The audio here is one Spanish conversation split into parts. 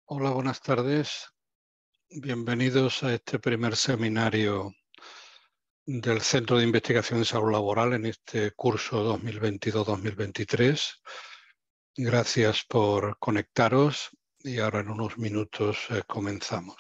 Hola, buenas tardes. Bienvenidos a este primer seminario del Centro de Investigación en Salud Laboral en este curso 2022-2023. Gracias por conectaros y ahora en unos minutos comenzamos.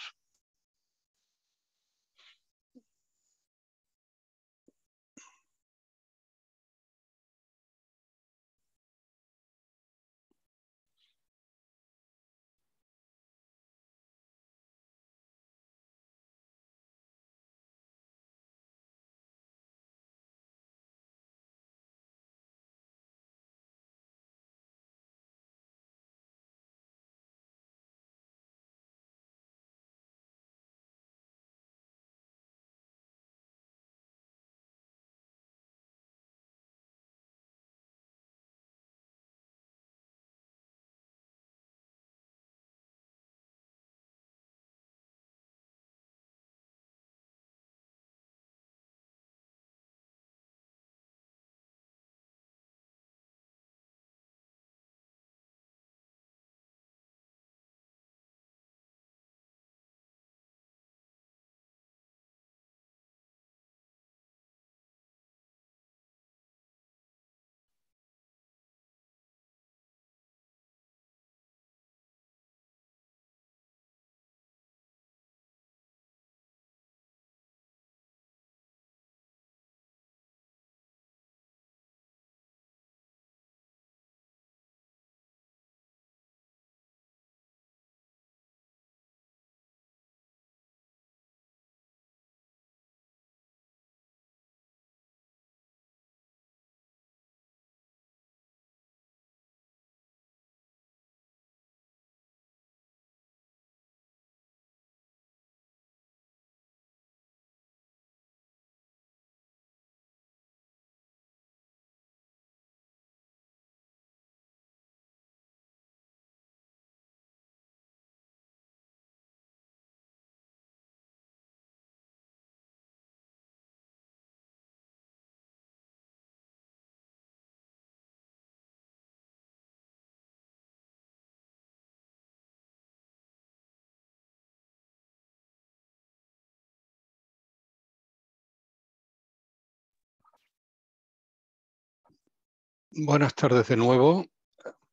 Buenas tardes de nuevo.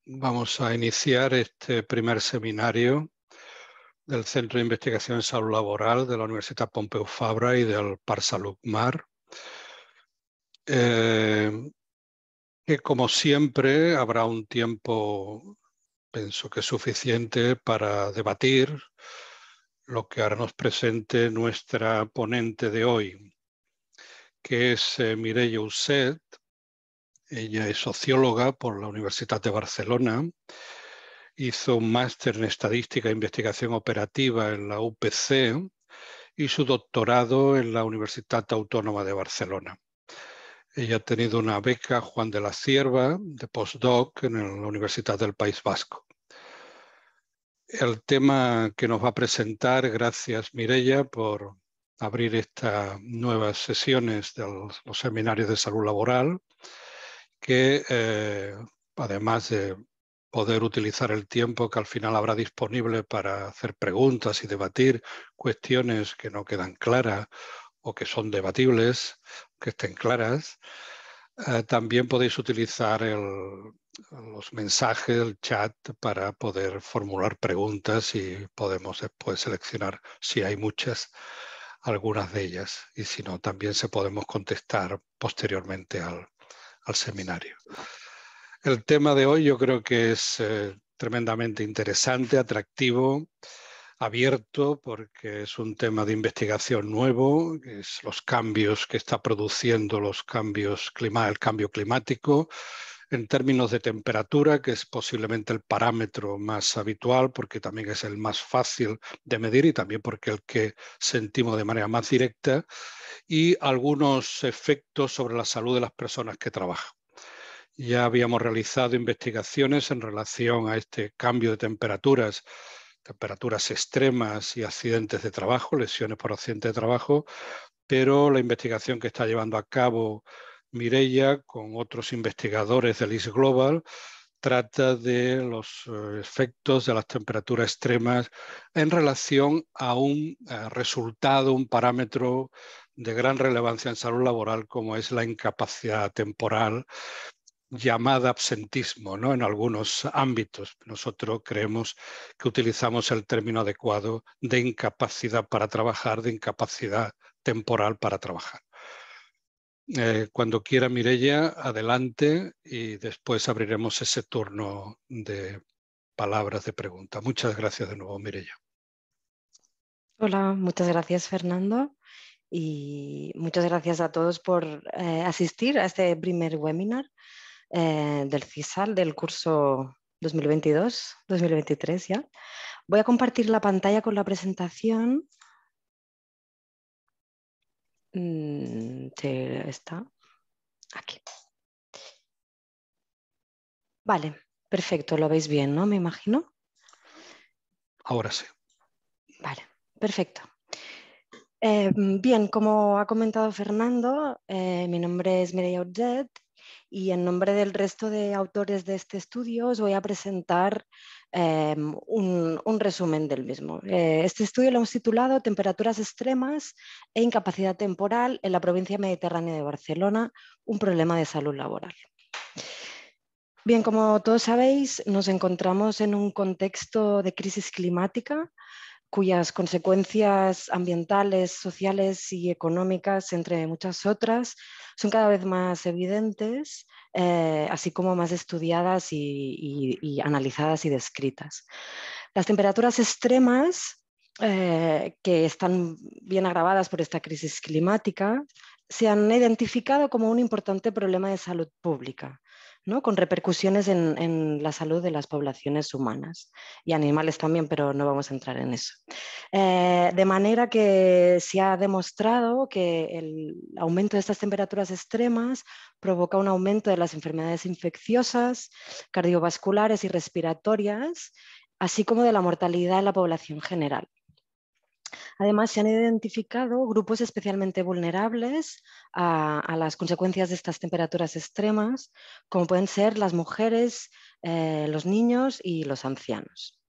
Vamos a iniciar este primer seminario del Centro de Investigación en Salud Laboral de la Universidad Pompeu Fabra y del Parsalug-Mar. Que como siempre habrá un tiempo, pienso que suficiente para debatir lo que ahora nos presente nuestra ponente de hoy, que es Mireia Usset. Ella es socióloga por la Universidad de Barcelona, hizo un máster en Estadística e Investigación Operativa en la UPC y su doctorado en la Universidad Autónoma de Barcelona. Ella ha tenido una beca Juan de la Cierva de postdoc en la Universidad del País Vasco. El tema que nos va a presentar, gracias Mireia por abrir estas nuevas sesiones de los seminarios de salud laboral, que además de poder utilizar el tiempo que al final habrá disponible para hacer preguntas y debatir cuestiones que no quedan claras o que son debatibles, que estén claras, también podéis utilizar los mensajes, el chat, para poder formular preguntas y podemos después seleccionar, si hay muchas, algunas de ellas. Y si no, también se podemos contestar posteriormente al seminario. El tema de hoy yo creo que es tremendamente interesante, atractivo, abierto, porque es un tema de investigación nuevo, es los cambios que está produciendo el cambio climático en términos de temperatura, que es posiblemente el parámetro más habitual, porque también es el más fácil de medir y también porque el que sentimos de manera más directa, y algunos efectos sobre la salud de las personas que trabajan. Ya habíamos realizado investigaciones en relación a este cambio de temperaturas extremas y accidentes de trabajo, lesiones por accidente de trabajo, pero la investigación que está llevando a cabo Mireia con otros investigadores del IS Global trata de los efectos de las temperaturas extremas en relación a un resultado, un parámetro de gran relevancia en salud laboral como es la incapacidad temporal, llamada absentismo, ¿no? En algunos ámbitos. Nosotros creemos que utilizamos el término adecuado de incapacidad para trabajar, de incapacidad temporal para trabajar. Cuando quiera, Mireia, adelante y después abriremos ese turno de palabras de pregunta. Muchas gracias de nuevo, Mireia. Hola, muchas gracias, Fernando. Y muchas gracias a todos por asistir a este primer webinar del CISAL del curso 2022-2023 ya. Voy a compartir la pantalla con la presentación. Está aquí. Vale, perfecto, lo veis bien, ¿no? Me imagino. Ahora sí. Vale, perfecto. Bien, como ha comentado Fernando, mi nombre es Mireia Utget y en nombre del resto de autores de este estudio os voy a presentar un resumen del mismo. Este estudio lo hemos titulado Temperaturas extremas e incapacidad temporal en la provincia mediterránea de Barcelona, un problema de salud laboral. Bien, como todos sabéis, nos encontramos en un contexto de crisis climática cuyas consecuencias ambientales, sociales y económicas, entre muchas otras, son cada vez más evidentes, así como más estudiadas y analizadas y descritas. Las temperaturas extremas, que están bien agravadas por esta crisis climática, se han identificado como un importante problema de salud pública, ¿no? Con repercusiones en la salud de las poblaciones humanas y animales también, pero no vamos a entrar en eso. De manera que se ha demostrado que el aumento de estas temperaturas extremas provoca un aumento de las enfermedades infecciosas, cardiovasculares y respiratorias, así como de la mortalidad en la población general. Además, se han identificado grupos especialmente vulnerables a las consecuencias de estas temperaturas extremas, como pueden ser las mujeres, los niños y los ancianos.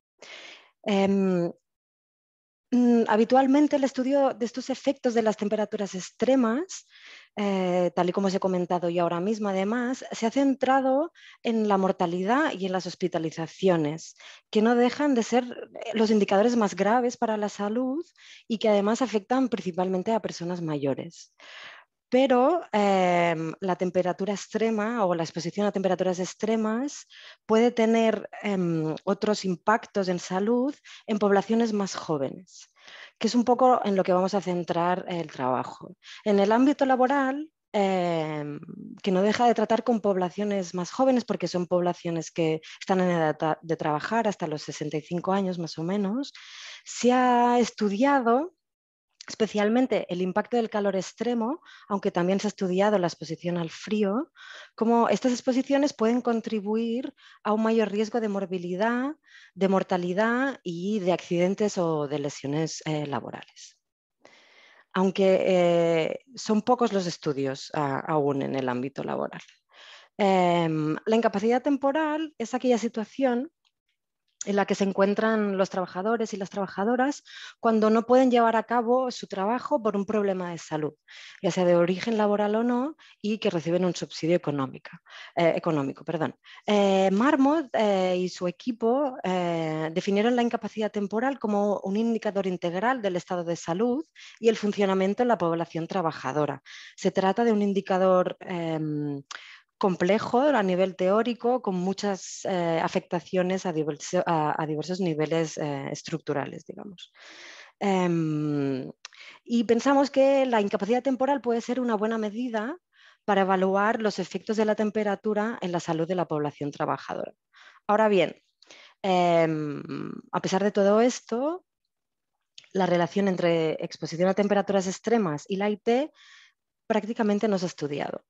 Habitualmente el estudio de estos efectos de las temperaturas extremas, tal y como os he comentado yo ahora mismo, además, se ha centrado en la mortalidad y en las hospitalizaciones, que no dejan de ser los indicadores más graves para la salud y que además afectan principalmente a personas mayores. Pero la temperatura extrema o la exposición a temperaturas extremas puede tener otros impactos en salud en poblaciones más jóvenes, que es un poco en lo que vamos a centrar el trabajo. En el ámbito laboral, que no deja de tratar con poblaciones más jóvenes, porque son poblaciones que están en edad de trabajar hasta los 65 años más o menos, se ha estudiado especialmente el impacto del calor extremo, aunque también se ha estudiado la exposición al frío, cómo estas exposiciones pueden contribuir a un mayor riesgo de morbilidad, de mortalidad y de accidentes o de lesiones laborales. Aunque son pocos los estudios aún en el ámbito laboral. La incapacidad temporal es aquella situación en la que se encuentran los trabajadores y las trabajadoras cuando no pueden llevar a cabo su trabajo por un problema de salud, ya sea de origen laboral o no, y que reciben un subsidio económico. Marmot y su equipo definieron la incapacidad temporal como un indicador integral del estado de salud y el funcionamiento en la población trabajadora. Se trata de un indicador complejo a nivel teórico, con muchas afectaciones a diversos niveles estructurales, digamos. Y pensamos que la incapacidad temporal puede ser una buena medida para evaluar los efectos de la temperatura en la salud de la población trabajadora. Ahora bien, a pesar de todo esto, la relación entre exposición a temperaturas extremas y la IT prácticamente no se ha estudiado.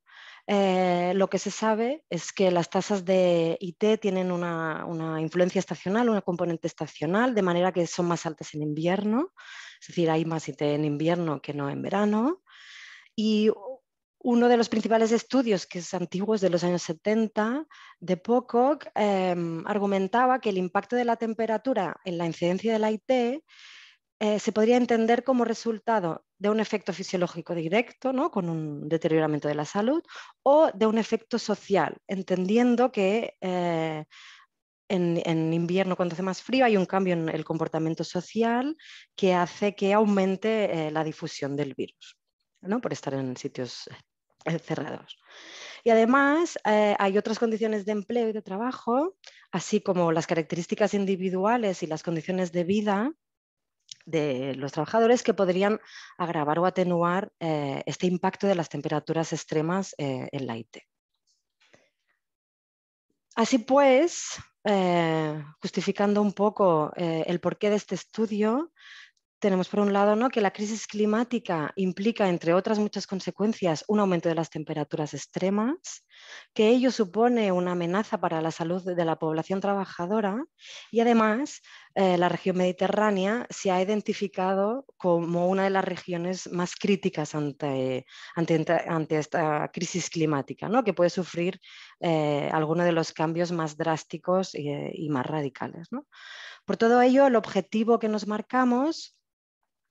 Lo que se sabe es que las tasas de IT tienen una influencia estacional, una componente estacional, de manera que son más altas en invierno, es decir, hay más IT en invierno que no en verano. Y Uno de los principales estudios, que es antiguo, es de los años 70, de Pocock, argumentaba que el impacto de la temperatura en la incidencia de la IT se podría entender como resultado de un efecto fisiológico directo, ¿no?, con un deterioramiento de la salud, o de un efecto social, entendiendo que en invierno, cuando hace más frío, hay un cambio en el comportamiento social que hace que aumente la difusión del virus, ¿no?, por estar en sitios cerrados. Y además hay otras condiciones de empleo y de trabajo, así como las características individuales y las condiciones de vida de los trabajadores, que podrían agravar o atenuar este impacto de las temperaturas extremas en la IT. Así pues, justificando un poco el porqué de este estudio, tenemos por un lado, ¿no?, que la crisis climática implica, entre otras muchas consecuencias, un aumento de las temperaturas extremas, que ello supone una amenaza para la salud de la población trabajadora y además la región mediterránea se ha identificado como una de las regiones más críticas ante esta crisis climática, ¿no?, que puede sufrir alguno de los cambios más drásticos y más radicales, ¿no? Por todo ello, el objetivo que nos marcamos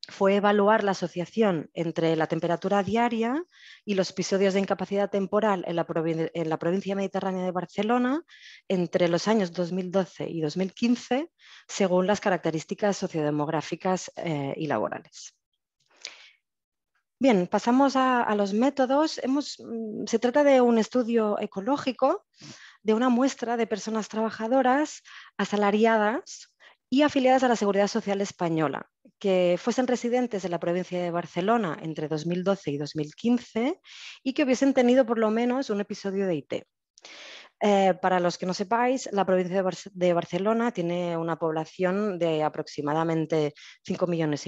fue evaluar la asociación entre la temperatura diaria y los episodios de incapacidad temporal en la provincia mediterránea de Barcelona entre los años 2012 y 2015, según las características sociodemográficas y laborales. Bien, pasamos a los métodos. Se trata de un estudio ecológico de una muestra de personas trabajadoras asalariadas y afiliadas a la Seguridad Social Española, que fuesen residentes en la provincia de Barcelona entre 2012 y 2015 y que hubiesen tenido por lo menos un episodio de IT. Para los que no sepáis, la provincia de Barcelona tiene una población de aproximadamente 5,5 millones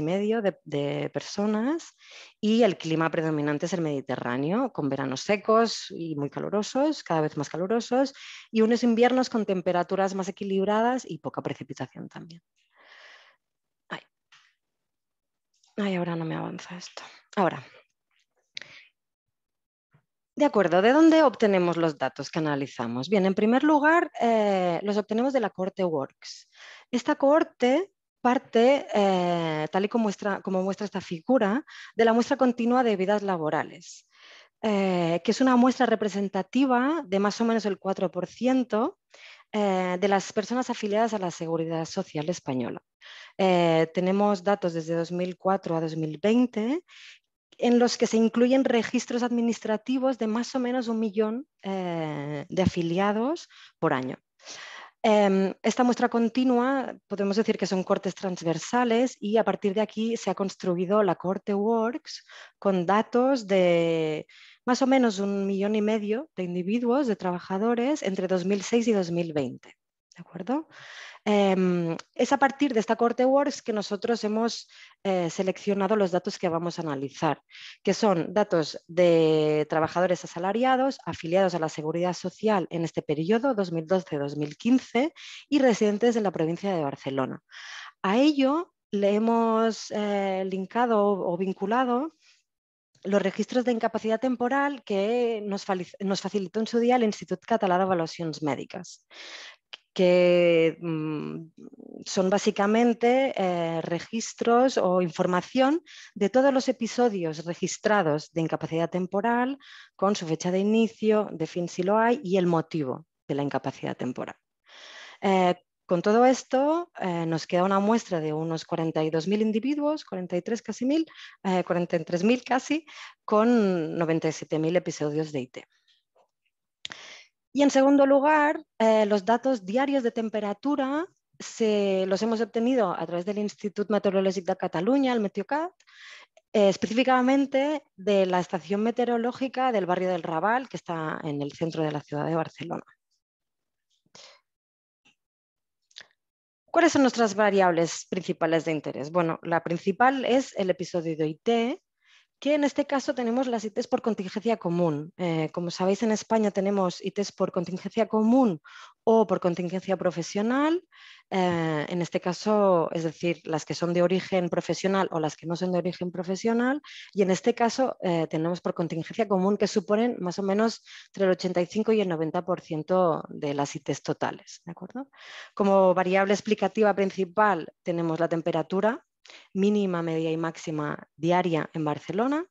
de personas y el clima predominante es el Mediterráneo, con veranos secos y muy calurosos, cada vez más calurosos, y unos inviernos con temperaturas más equilibradas y poca precipitación también. Ay, ahora no me avanza esto. Ahora. De acuerdo, ¿de dónde obtenemos los datos que analizamos? Bien, en primer lugar, los obtenemos de la cohorte Works. Esta cohorte parte, tal y como muestra esta figura, de la muestra continua de vidas laborales, que es una muestra representativa de más o menos el 4% de las personas afiliadas a la Seguridad Social Española. Tenemos datos desde 2004 a 2020 en los que se incluyen registros administrativos de más o menos 1 millón de afiliados por año. Esta muestra continua, podemos decir que son cortes transversales y a partir de aquí se ha construido la cohorte Works con datos de más o menos 1,5 millones de individuos, de trabajadores, entre 2006 y 2020. ¿De acuerdo? Es a partir de esta cohorte Works que nosotros hemos seleccionado los datos que vamos a analizar, que son datos de trabajadores asalariados, afiliados a la Seguridad Social en este periodo, 2012-2015, y residentes en la provincia de Barcelona. A ello le hemos linkado o vinculado los registros de incapacidad temporal que nos facilitó en su día el Institut Català d'Avaluacions Mèdiques, que son básicamente registros o información de todos los episodios registrados de incapacidad temporal con su fecha de inicio, de fin si lo hay, y el motivo de la incapacidad temporal. Con todo esto nos queda una muestra de unos 42.000 individuos, 43 casi 1.000, 43.000 casi, con 97.000 episodios de IT. Y en segundo lugar, los datos diarios de temperatura los hemos obtenido a través del Institut Meteorològic de Catalunya, el Meteocat, específicamente de la estación meteorológica del barrio del Raval, que está en el centro de la ciudad de Barcelona. ¿Cuáles son nuestras variables principales de interés? Bueno, la principal es el episodio de IT, que en este caso tenemos las ITs por contingencia común. Como sabéis, en España tenemos ITs por contingencia común o por contingencia profesional. en este caso, es decir, las que son de origen profesional o las que no son de origen profesional, y en este caso tenemos por contingencia común que suponen más o menos entre el 85 y el 90% de las ITs totales, ¿de acuerdo? Como variable explicativa principal tenemos la temperatura mínima, media y máxima diaria en Barcelona,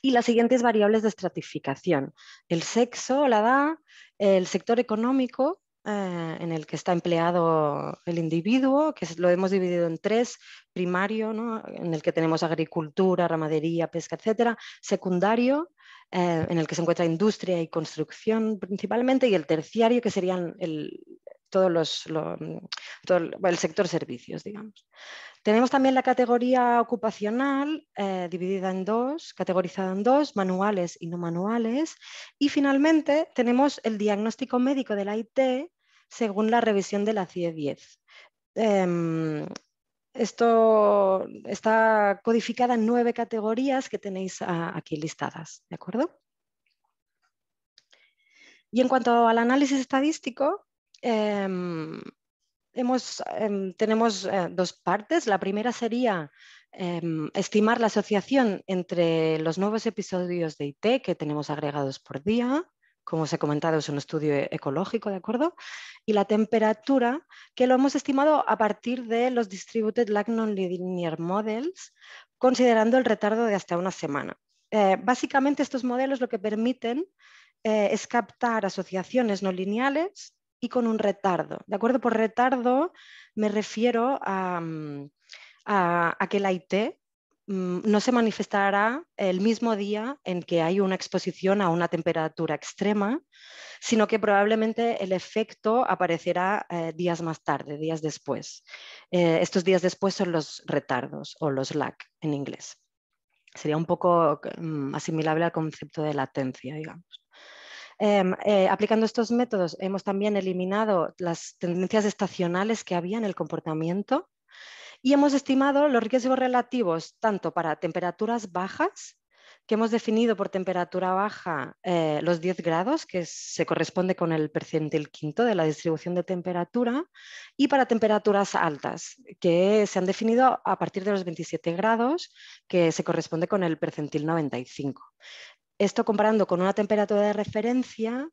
y las siguientes variables de estratificación: el sexo, la edad, el sector económico en el que está empleado el individuo, que lo hemos dividido en tres: primario, ¿no?, en el que tenemos agricultura, ramadería, pesca, etcétera; secundario, en el que se encuentra industria y construcción principalmente; y el terciario, que serían todo el sector servicios, digamos. Tenemos también la categoría ocupacional dividida en dos, categorizada en dos: manuales y no manuales. Y finalmente tenemos el diagnóstico médico de la IT según la revisión de la CIE 10. Esto está codificada en 9 categorías que tenéis aquí listadas, ¿de acuerdo? Y en cuanto al análisis estadístico, tenemos dos partes. La primera sería estimar la asociación entre los nuevos episodios de IT que tenemos agregados por día. Como os he comentado, es un estudio ecológico, ¿de acuerdo? Y la temperatura, que lo hemos estimado a partir de los Distributed Lag Nonlinear Models, considerando el retardo de hasta una semana. Básicamente, estos modelos lo que permiten es captar asociaciones no lineales y con un retardo. ¿De acuerdo? Por retardo me refiero a que la IT no se manifestará el mismo día en que hay una exposición a una temperatura extrema, sino que probablemente el efecto aparecerá días más tarde, días después. Estos días después son los retardos o los lag en inglés. Sería un poco asimilable al concepto de latencia, digamos. Aplicando estos métodos hemos también eliminado las tendencias estacionales que había en el comportamiento y hemos estimado los riesgos relativos tanto para temperaturas bajas, que hemos definido por temperatura baja los 10 grados, que se corresponde con el percentil quinto de la distribución de temperatura, y para temperaturas altas, que se han definido a partir de los 27 grados, que se corresponde con el percentil 95. Esto comparando con una temperatura de referencia,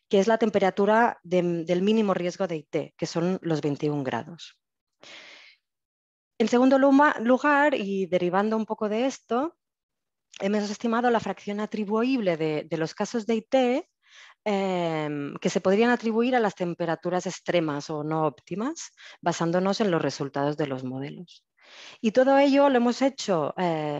que es la temperatura del mínimo riesgo de IT, que son los 21 grados. En segundo lugar, y derivando un poco de esto, hemos estimado la fracción atribuible de los casos de IT que se podrían atribuir a las temperaturas extremas o no óptimas, basándonos en los resultados de los modelos. Y todo ello lo hemos hecho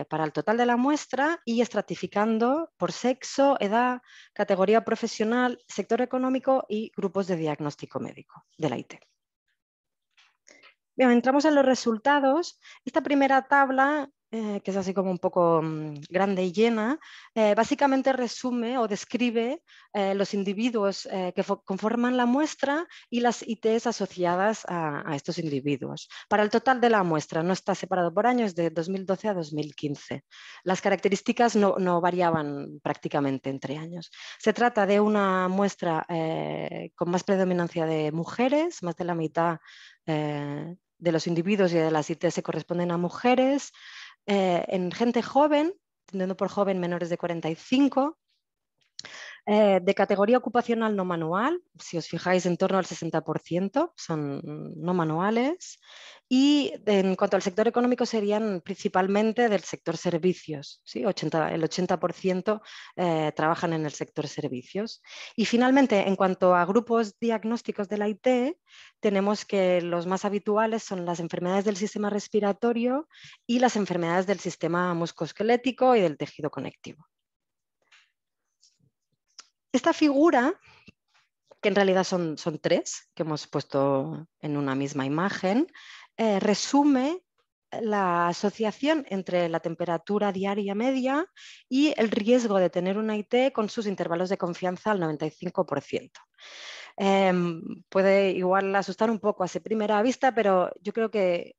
para el total de la muestra y estratificando por sexo, edad, categoría profesional, sector económico y grupos de diagnóstico médico de la IT. Bien, entramos en los resultados. Esta primera tabla, que es así como un poco grande y llena, básicamente resume o describe los individuos que conforman la muestra y las ITs asociadas a estos individuos. Para el total de la muestra, no está separado por años, de 2012 a 2015. Las características no variaban prácticamente entre años. Se trata de una muestra con más predominancia de mujeres, más de la mitad de los individuos y de las IT se corresponden a mujeres, en gente joven, entendiendo por joven menores de 45, de categoría ocupacional no manual, si os fijáis en torno al 60% son no manuales, y en cuanto al sector económico serían principalmente del sector servicios, ¿sí? El 80% trabajan en el sector servicios. Y finalmente, en cuanto a grupos diagnósticos de la IT, tenemos que los más habituales son las enfermedades del sistema respiratorio y las enfermedades del sistema musculoesquelético y del tejido conectivo. Esta figura, que en realidad son tres, que hemos puesto en una misma imagen, resume la asociación entre la temperatura diaria media y el riesgo de tener una IT con sus intervalos de confianza al 95%. Puede igual asustar un poco a primera vista, pero yo creo que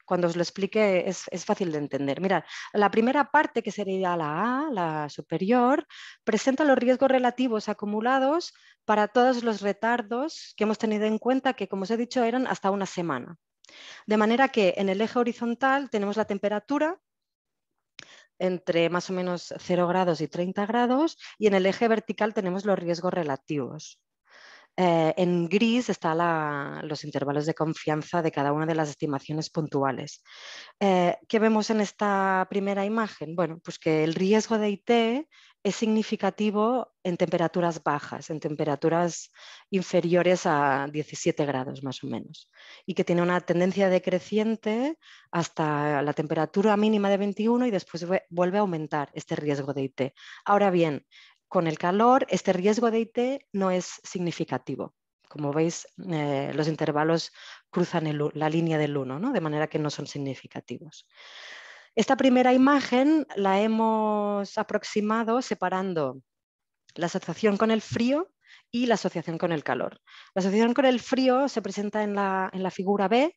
cuando os lo explique es fácil de entender. Mirad, la primera parte, que sería la A, la superior, presenta los riesgos relativos acumulados para todos los retardos que hemos tenido en cuenta, que como os he dicho eran hasta una semana. De manera que en el eje horizontal tenemos la temperatura entre más o menos 0 grados y 30 grados, y en el eje vertical tenemos los riesgos relativos. En gris están los intervalos de confianza de cada una de las estimaciones puntuales. ¿Qué vemos en esta primera imagen? Bueno, pues que el riesgo de IT es significativo en temperaturas bajas, en temperaturas inferiores a 17 grados más o menos, y que tiene una tendencia decreciente hasta la temperatura mínima de 21 y después vuelve a aumentar este riesgo de IT. Ahora bien, con el calor, este riesgo de IT no es significativo. Como veis, los intervalos cruzan la línea del 1, ¿no? De manera que no son significativos. Esta primera imagen la hemos aproximado separando la asociación con el frío y la asociación con el calor. La asociación con el frío se presenta en la figura B,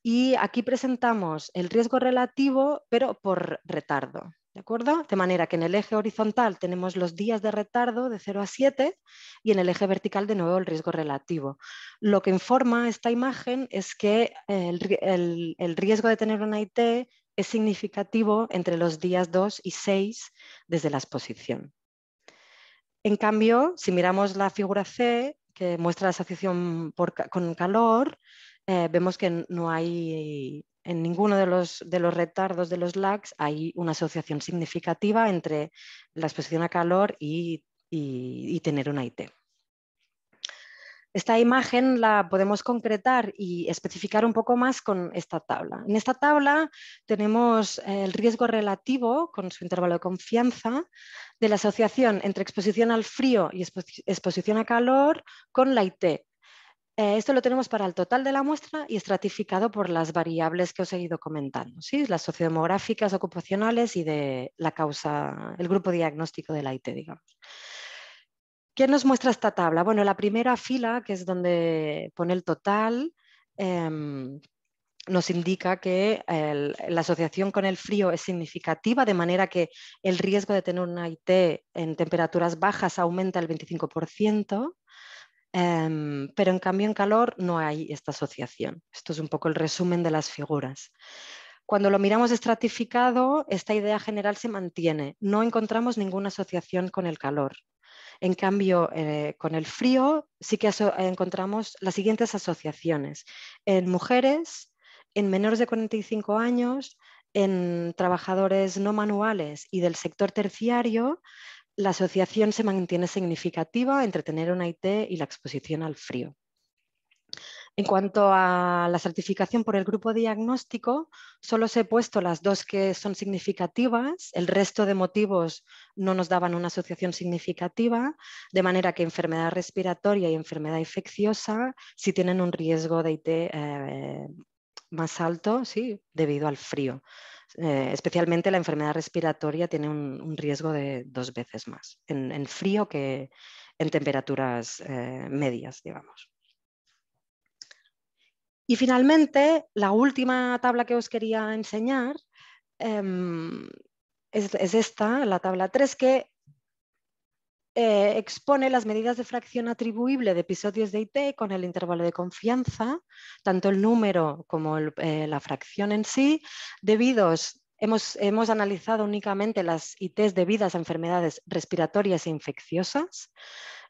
y aquí presentamos el riesgo relativo, pero por retardo. ¿De acuerdo? De manera que en el eje horizontal tenemos los días de retardo de 0 a 7 y en el eje vertical de nuevo el riesgo relativo. Lo que informa esta imagen es que el riesgo de tener una IT es significativo entre los días 2 y 6 desde la exposición. En cambio, si miramos la figura C, que muestra la asociación con calor, vemos que no hay, en ninguno de los retardos de los lags, hay una asociación significativa entre la exposición a calor y tener una IT. Esta imagen la podemos concretar y especificar un poco más con esta tabla. En esta tabla tenemos el riesgo relativo con su intervalo de confianza de la asociación entre exposición al frío y exposición a calor con la IT. Esto lo tenemos para el total de la muestra y estratificado por las variables que os he ido comentando, ¿sí? Las sociodemográficas, ocupacionales y de la causa, el grupo diagnóstico de la IT, digamos. ¿Qué nos muestra esta tabla? Bueno, la primera fila, que es donde pone el total, nos indica que la asociación con el frío es significativa, de manera que el riesgo de tener una IT en temperaturas bajas aumenta el 25%, pero en cambio en calor no hay esta asociación. Esto es un poco el resumen de las figuras. Cuando lo miramos estratificado, esta idea general se mantiene. No encontramos ninguna asociación con el calor. En cambio, con el frío sí que encontramos las siguientes asociaciones. En mujeres, en menores de 45 años, en trabajadores no manuales y del sector terciario, la asociación se mantiene significativa entre tener una IT y la exposición al frío. En cuanto a la certificación por el grupo diagnóstico, solo os he puesto las dos que son significativas, el resto de motivos no nos daban una asociación significativa, de manera que enfermedad respiratoria y enfermedad infecciosa sí tienen un riesgo de IT más alto, sí, debido al frío. Especialmente la enfermedad respiratoria tiene un riesgo de 2 veces más en frío que en temperaturas medias, digamos. Y finalmente, la última tabla que os quería enseñar es esta, la tabla 3, que expone las medidas de fracción atribuible de episodios de IT con el intervalo de confianza, tanto el número como la fracción en sí, debidos. Hemos analizado únicamente las ITs debidas a enfermedades respiratorias e infecciosas,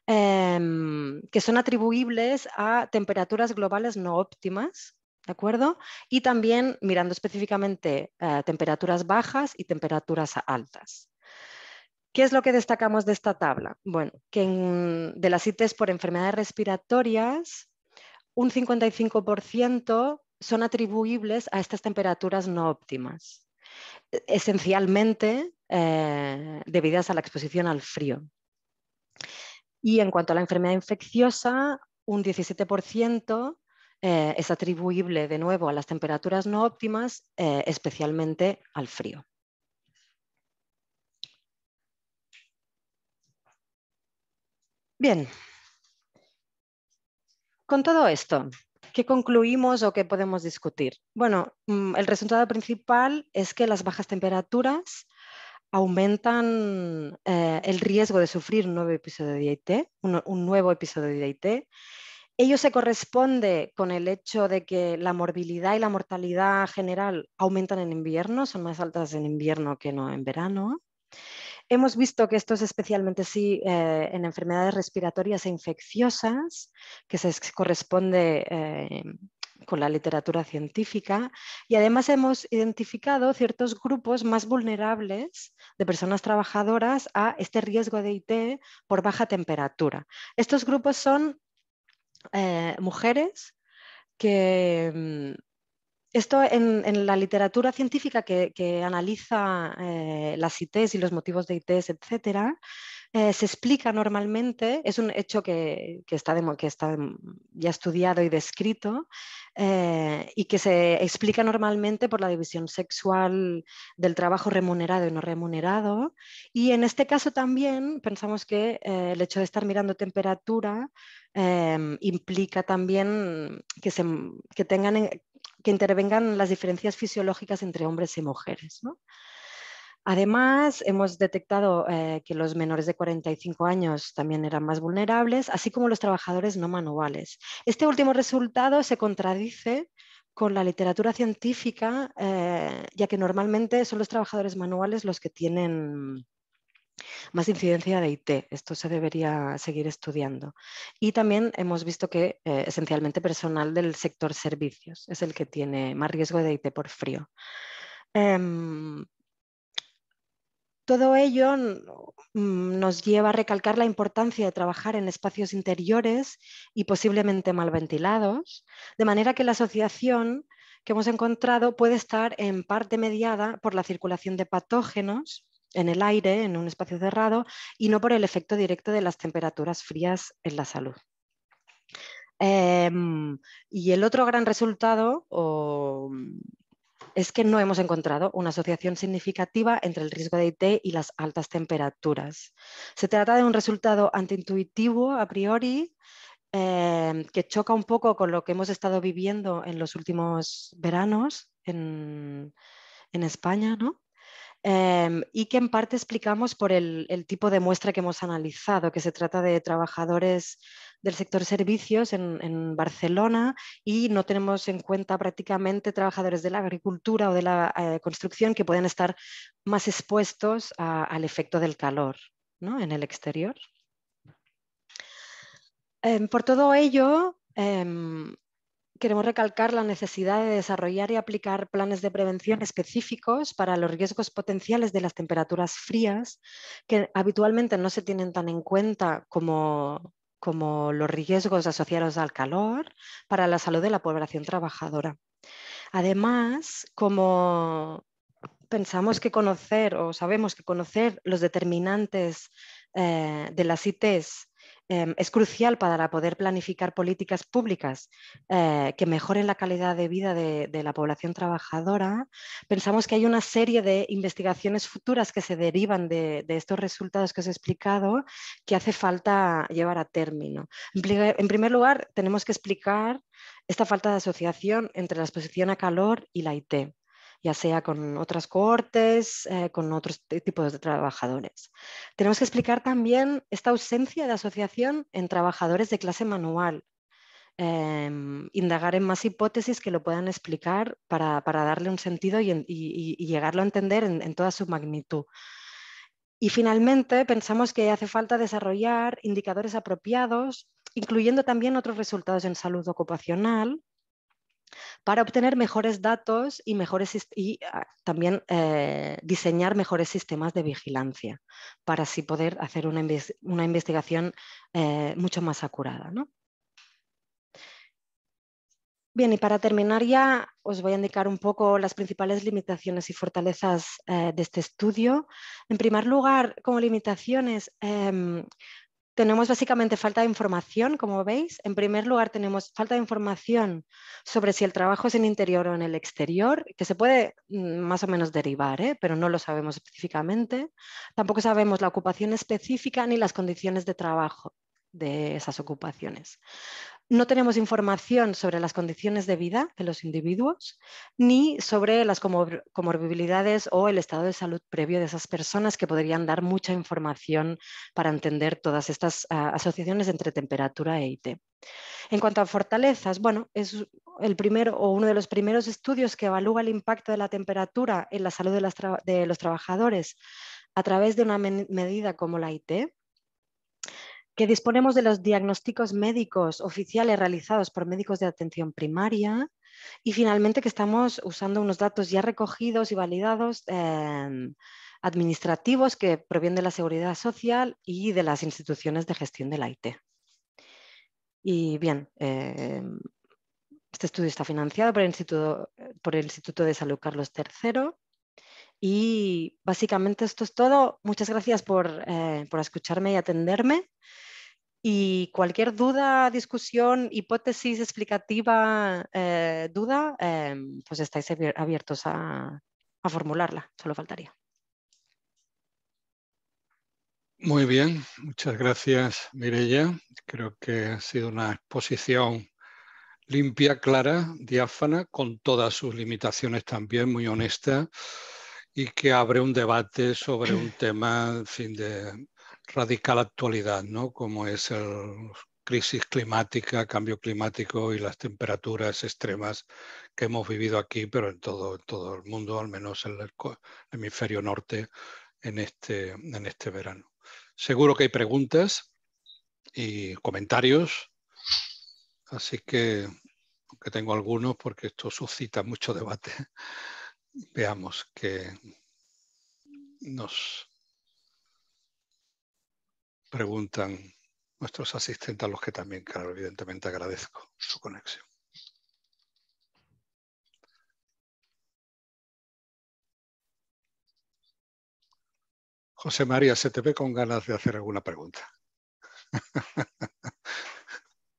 que son atribuibles a temperaturas globales no óptimas, ¿de acuerdo? Y también mirando específicamente temperaturas bajas y temperaturas altas. ¿Qué es lo que destacamos de esta tabla? Bueno, que de las ITs por enfermedades respiratorias, un 55% son atribuibles a estas temperaturas no óptimas, esencialmente debidas a la exposición al frío. Y en cuanto a la enfermedad infecciosa, un 17% es atribuible de nuevo a las temperaturas no óptimas, especialmente al frío. Bien. Con todo esto, ¿Qué concluimos o qué podemos discutir? Bueno, el resultado principal es que las bajas temperaturas aumentan el riesgo de sufrir un nuevo episodio de IT, un nuevo episodio de IT. Ello se corresponde con el hecho de que la morbilidad y la mortalidad general aumentan en invierno, son más altas en invierno que no en verano. Hemos visto que esto es especialmente así en enfermedades respiratorias e infecciosas, que se corresponde con la literatura científica, y además hemos identificado ciertos grupos más vulnerables de personas trabajadoras a este riesgo de IT por baja temperatura. Estos grupos son mujeres que esto en la literatura científica que analiza las ITs y los motivos de ITs, etcétera, se explica normalmente, es un hecho que está ya estudiado y descrito, y que se explica normalmente por la división sexual del trabajo remunerado y no remunerado. Y en este caso también pensamos que el hecho de estar mirando temperatura implica también que intervengan las diferencias fisiológicas entre hombres y mujeres, ¿no? Además, hemos detectado que los menores de 45 años también eran más vulnerables, así como los trabajadores no manuales. Este último resultado se contradice con la literatura científica, ya que normalmente son los trabajadores manuales los que tienen más incidencia de IT. Esto se debería seguir estudiando. Y también hemos visto que esencialmente personal del sector servicios es el que tiene más riesgo de IT por frío. Todo ello nos lleva a recalcar la importancia de trabajar en espacios interiores y posiblemente mal ventilados, de manera que la asociación que hemos encontrado puede estar en parte mediada por la circulación de patógenos en el aire, en un espacio cerrado, y no por el efecto directo de las temperaturas frías en la salud. Y el otro gran resultado es que no hemos encontrado una asociación significativa entre el riesgo de IT y las altas temperaturas. Se trata de un resultado antiintuitivo a priori, que choca un poco con lo que hemos estado viviendo en los últimos veranos en España, ¿no? Y que en parte explicamos por el tipo de muestra que hemos analizado, que se trata de trabajadores del sector servicios en Barcelona, y no tenemos en cuenta prácticamente trabajadores de la agricultura o de la construcción, que pueden estar más expuestos al efecto del calor, ¿no?, en el exterior. Por todo ello, queremos recalcar la necesidad de desarrollar y aplicar planes de prevención específicos para los riesgos potenciales de las temperaturas frías, que habitualmente no se tienen tan en cuenta como los riesgos asociados al calor para la salud de la población trabajadora. Además, como pensamos que conocer, o sabemos que conocer los determinantes de las ITs es crucial para poder planificar políticas públicas que mejoren la calidad de vida de la población trabajadora, pensamos que hay una serie de investigaciones futuras que se derivan de estos resultados que os he explicado, que hace falta llevar a término. En primer lugar, tenemos que explicar esta falta de asociación entre la exposición a calor y la IT, ya sea con otras cohortes, con otros tipos de trabajadores. Tenemos que explicar también esta ausencia de asociación en trabajadores de clase manual, indagar en más hipótesis que lo puedan explicar para darle un sentido y llegarlo a entender en toda su magnitud. Y finalmente pensamos que hace falta desarrollar indicadores apropiados, incluyendo también otros resultados en salud ocupacional, para obtener mejores datos y también diseñar mejores sistemas de vigilancia, para así poder hacer una investigación mucho más acurada, ¿no? Bien, y para terminar ya os voy a indicar un poco las principales limitaciones y fortalezas de este estudio. En primer lugar, como limitaciones, tenemos básicamente falta de información, como veis. En primer lugar, tenemos falta de información sobre si el trabajo es en interior o en el exterior, que se puede más o menos derivar, pero no lo sabemos específicamente. Tampoco sabemos la ocupación específica ni las condiciones de trabajo de esas ocupaciones. No tenemos información sobre las condiciones de vida de los individuos ni sobre las comorbilidades o el estado de salud previo de esas personas, que podrían dar mucha información para entender todas estas asociaciones entre temperatura e IT. En cuanto a fortalezas, bueno, es el primero o uno de los primeros estudios que evalúa el impacto de la temperatura en la salud de los trabajadores a través de una medida como la IT, que disponemos de los diagnósticos médicos oficiales realizados por médicos de atención primaria, y finalmente que estamos usando unos datos ya recogidos y validados administrativos que provienen de la Seguridad Social y de las instituciones de gestión de la IT. Y bien, este estudio está financiado por el Instituto de Salud Carlos III. Y básicamente esto es todo. Muchas gracias por escucharme y atenderme. Y cualquier duda, discusión, hipótesis explicativa, duda, pues estáis abiertos a formularla, solo faltaría. Muy bien, muchas gracias, Mireia. Creo que ha sido una exposición limpia, clara, diáfana, con todas sus limitaciones también, muy honesta, y que abre un debate sobre un tema, en fin, de radical actualidad, ¿no? Como es la crisis climática, cambio climático y las temperaturas extremas que hemos vivido aquí, pero en todo el mundo, al menos en el hemisferio norte, en este verano. Seguro que hay preguntas y comentarios, así que, aunque tengo algunos, porque esto suscita mucho debate, veamos qué nos preguntan nuestros asistentes, a los que también, claro, evidentemente agradezco su conexión. José María, se te ve con ganas de hacer alguna pregunta.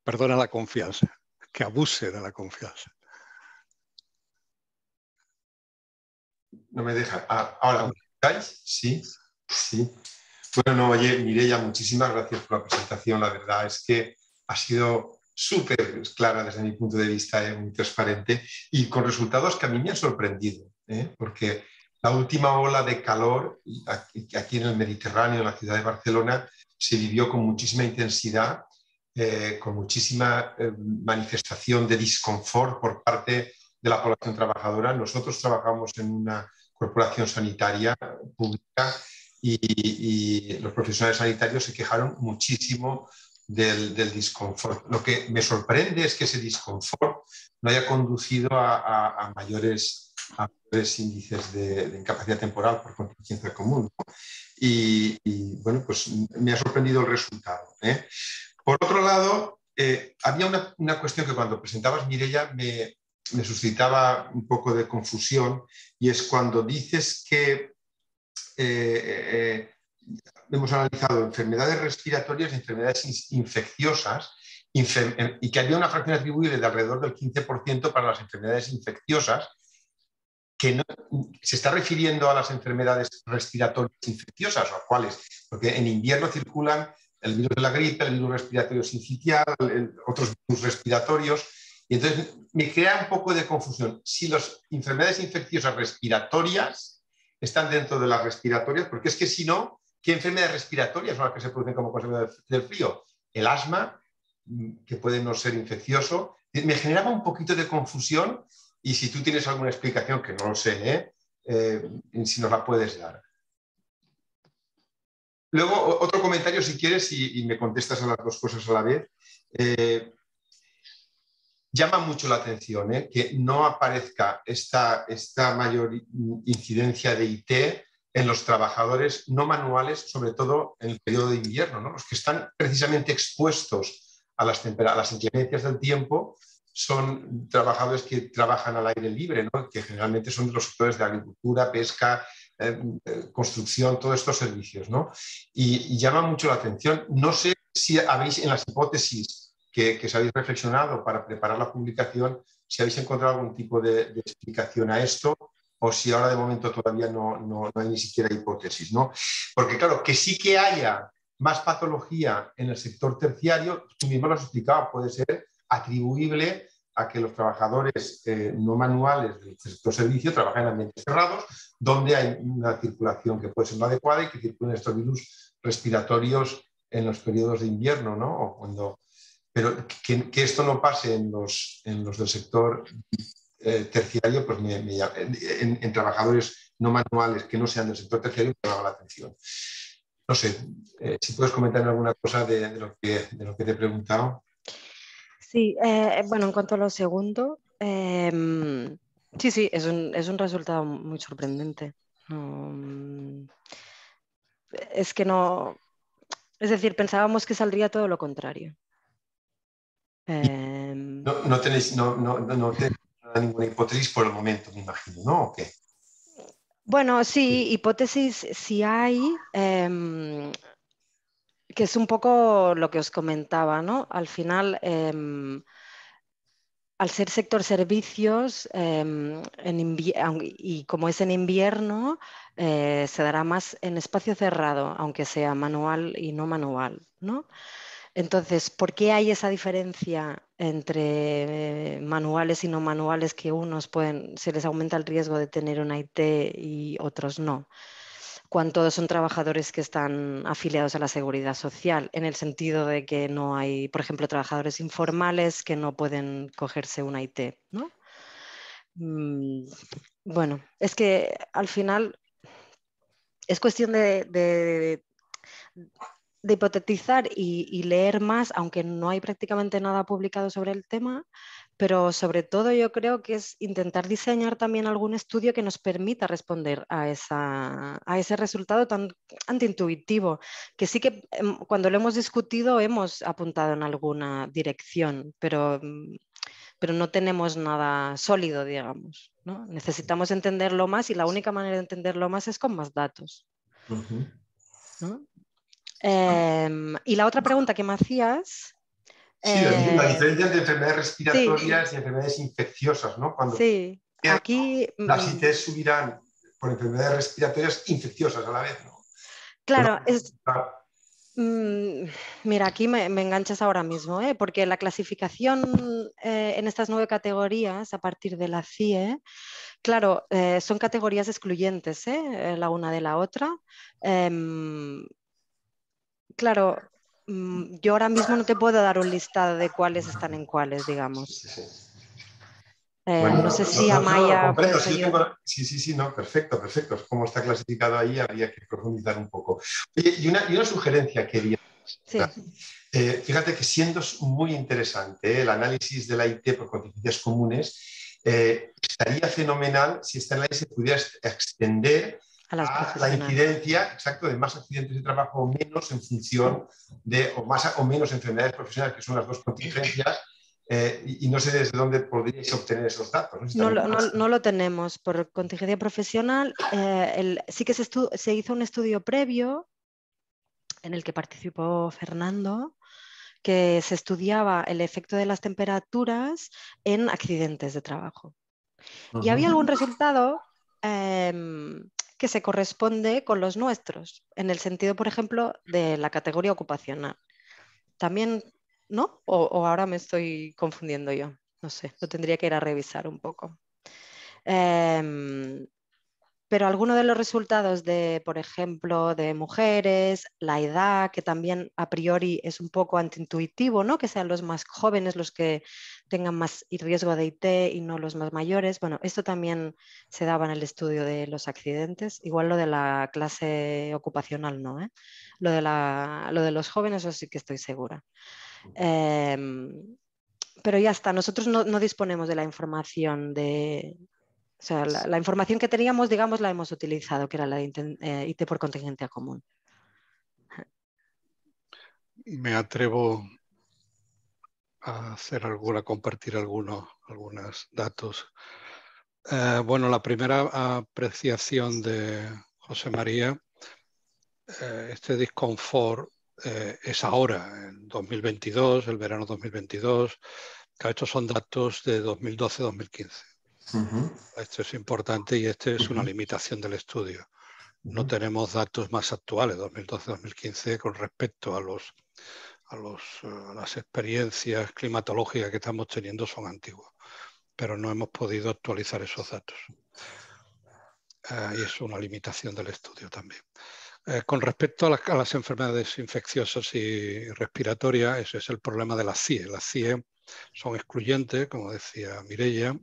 Perdona la confianza, que abuse de la confianza. No me deja. Ahora, ¿me escucháis? Sí, sí. Bueno, no, oye, Mireia, muchísimas gracias por la presentación. La verdad es que ha sido súper clara desde mi punto de vista, muy transparente y con resultados que a mí me han sorprendido, porque la última ola de calor aquí en el Mediterráneo, en la ciudad de Barcelona, se vivió con muchísima intensidad, con muchísima manifestación de disconfort por parte de la población trabajadora. Nosotros trabajamos en una corporación sanitaria pública y los profesionales sanitarios se quejaron muchísimo del disconfort. Lo que me sorprende es que ese disconfort no haya conducido a mayores índices de incapacidad temporal por contingencia común. Y bueno, pues me ha sorprendido el resultado. Por otro lado, había una cuestión que cuando presentabas, Mireia, me suscitaba un poco de confusión, y es cuando dices que hemos analizado enfermedades respiratorias y enfermedades infecciosas, y que había una fracción atribuible de alrededor del 15% para las enfermedades infecciosas, que no, se está refiriendo a las enfermedades respiratorias infecciosas, o cuáles, porque en invierno circulan el virus de la gripe, el virus respiratorio sincitial, otros virus respiratorios, y entonces me crea un poco de confusión si las enfermedades infecciosas respiratorias están dentro de las respiratorias, porque es que si no, ¿qué enfermedades respiratorias son las que se producen como consecuencia del frío? El asma, que puede no ser infeccioso. Me generaba un poquito de confusión, y si tú tienes alguna explicación, que no lo sé, si nos la puedes dar. Luego, otro comentario, si quieres, y me contestas a las dos cosas a la vez. Llama mucho la atención que no aparezca esta mayor incidencia de IT en los trabajadores no manuales, sobre todo en el periodo de invierno, ¿no? Los que están precisamente expuestos a las inclemencias del tiempo son trabajadores que trabajan al aire libre, ¿no? Que generalmente son de los sectores de agricultura, pesca, construcción, todos estos servicios, ¿no? Y llama mucho la atención. No sé si habéis, en las hipótesis que os habéis reflexionado para preparar la publicación, si habéis encontrado algún tipo de explicación a esto, o si ahora de momento todavía no hay ni siquiera hipótesis, ¿no? Porque claro, que sí que haya más patología en el sector terciario, tú mismo lo has explicado, puede ser atribuible a que los trabajadores no manuales del sector servicio trabajan en ambientes cerrados, donde hay una circulación que puede ser no adecuada y que circulan estos virus respiratorios en los periodos de invierno, ¿no? O cuando, pero que esto no pase en los del sector terciario, pues en trabajadores no manuales que no sean del sector terciario, me llama la atención. No sé, si puedes comentar alguna cosa de lo que te he preguntado. Sí, bueno, en cuanto a lo segundo, sí, es un resultado muy sorprendente. Es que no, es decir, pensábamos que saldría todo lo contrario. No tenéis ninguna hipótesis por el momento, me imagino, ¿no? ¿O qué? Bueno, sí, hipótesis sí hay, que es un poco lo que os comentaba, ¿no? Al final, al ser sector servicios, y como es en invierno, se dará más en espacio cerrado, aunque sea manual y no manual, ¿no? Entonces, ¿por qué hay esa diferencia entre manuales y no manuales, que unos se les aumenta el riesgo de tener una IT y otros no? Cuando todos son trabajadores que están afiliados a la seguridad social, en el sentido de que no hay, por ejemplo, trabajadores informales que no pueden cogerse una IT, ¿no? Bueno, es que al final es cuestión de hipotetizar y leer más, aunque no hay prácticamente nada publicado sobre el tema, pero sobre todo yo creo que es intentar diseñar también algún estudio que nos permita responder a ese resultado tan antiintuitivo, que sí que cuando lo hemos discutido hemos apuntado en alguna dirección, pero no tenemos nada sólido, digamos, ¿no? Necesitamos entenderlo más y la única manera de entenderlo más es con más datos, ¿no? Y la otra pregunta que me hacías... Sí, la diferencia entre enfermedades respiratorias sí, y enfermedades infecciosas, ¿no? Cuando sí, aquí... las ITs subirán por enfermedades respiratorias infecciosas a la vez, ¿no? Claro, Claro. Mira, aquí me enganchas ahora mismo, porque la clasificación en estas 9 categorías a partir de la CIE, claro, son categorías excluyentes, la una de la otra. Claro, yo ahora mismo no te puedo dar un listado de cuáles están en cuáles, digamos. Sí. Bueno, No sé si lo Amaya comprendo. puedes ayudar. Sí, no, perfecto. Cómo está clasificado ahí, habría que profundizar un poco. Oye, y una sugerencia quería. Sí. Fíjate que siendo muy interesante el análisis de la IT por contingencias comunes, estaría fenomenal si esta análisis se pudiera extender A las a la profesionales. incidencia, exacto, de más accidentes de trabajo o menos en función de, o más o menos enfermedades profesionales, que son las dos contingencias, y no sé desde dónde podríais obtener esos datos. No lo tenemos por contingencia profesional. Sí que se hizo un estudio previo en el que participó Fernando, que se estudiaba el efecto de las temperaturas en accidentes de trabajo. Y había algún resultado que se corresponde con los nuestros, en el sentido, por ejemplo, de la categoría ocupacional. También, ¿no? O ahora me estoy confundiendo yo. No sé, lo tendría que ir a revisar un poco. Pero algunos de los resultados de, por ejemplo, de mujeres, la edad, que también a priori es un poco antiintuitivo, ¿no? Que sean los más jóvenes los que tengan más riesgo de IT y no los más mayores. Bueno, esto también se daba en el estudio de los accidentes. Igual lo de la clase ocupacional no, ¿eh? Lo de los jóvenes, eso sí que estoy segura. Pero ya está, nosotros no disponemos de la información de... O sea, la información que teníamos, digamos, la hemos utilizado, que era la de IT por contingencia común. Me atrevo a compartir algunos datos. Bueno, la primera apreciación de José María, este disconfort es ahora, en 2022, el verano 2022. Estos son datos de 2012-2015. Esto es importante y esta es una limitación del estudio. No tenemos datos más actuales, 2012-2015, con respecto a a las experiencias climatológicas que estamos teniendo son antiguos, pero no hemos podido actualizar esos datos. Y es una limitación del estudio también. Con respecto a las enfermedades infecciosas y respiratorias, ese es el problema de las CIE. Las CIE son excluyentes, como decía Mireia,